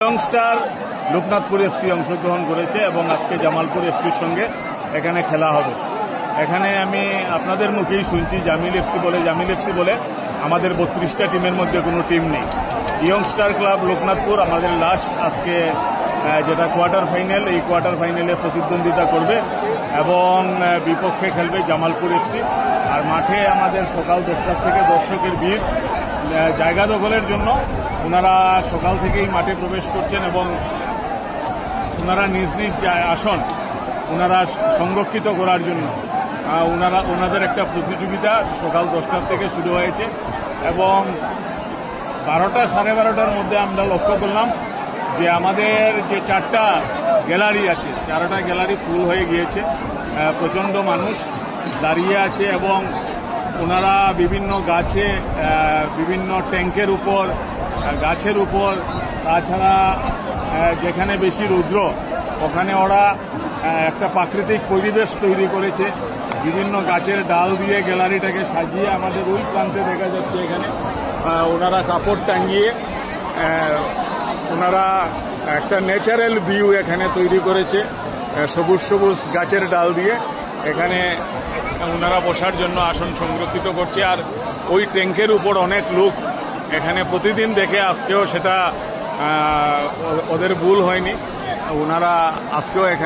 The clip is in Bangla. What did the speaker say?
ইয়ংস্টার লোকনাথপুর এফসি অংশগ্রহণ করেছে এবং আজকে জামালপুর এফসির সঙ্গে এখানে খেলা হবে। এখানে আমি আপনাদের মুখেই শুনছি জামিল এফসি বলে আমাদের 32টা টিমের মধ্যে কোনো টিম নেই। ইয়ংস্টার ক্লাব লোকনাথপুর আমাদের লাস্ট আজকে যেটা কোয়ার্টার ফাইনাল, এই কোয়ার্টার ফাইনালে প্রতিদ্বন্দ্বিতা করবে এবং বিপক্ষে খেলবে জামালপুর এফসি। আর মাঠে আমাদের সকাল 10টা থেকে দর্শকের ভিড়। জায়গা দখলের জন্য ওনারা সকাল থেকেই মাঠে প্রবেশ করছেন এবং ওনারা নিজ নিজ আসন ওনারা সংরক্ষিত করার জন্য ওনাদের একটা প্রতিযোগিতা সকাল 10টার থেকে শুরু হয়েছে এবং 12টা সাড়ে 12টার মধ্যে আমরা লক্ষ্য করলাম যে আমাদের যে 4টা গ্যালারি আছে, 4টা গ্যালারি ফুল হয়ে গিয়েছে। প্রচণ্ড মানুষ দাঁড়িয়ে আছে এবং ওনারা বিভিন্ন গাছে, বিভিন্ন ট্যাঙ্কের উপর, গাছের উপর, তাছাড়া যেখানে বেশি রৌদ্র ওখানে ওরা একটা প্রাকৃতিক পরিবেশ তৈরি করেছে। বিভিন্ন গাছের ডাল দিয়ে গ্যালারিটাকে সাজিয়ে আমাদের ওই প্রান্তে দেখা যাচ্ছে এখানে ওনারা কাপড় টাঙিয়ে ওনারা একটা ন্যাচারাল ভিউ এখানে তৈরি করেছে সবুজ সবুজ গাছের ডাল দিয়ে। এখানে ওনারা বসার জন্য আসন সংরক্ষিত করছে। আর ওই ট্যাঙ্কের উপর অনেক লোক এখানে প্রতিদিন দেখে, আজকেও সেটা ওদের ভুল হয়নি। ওনারা আজকেও এখানে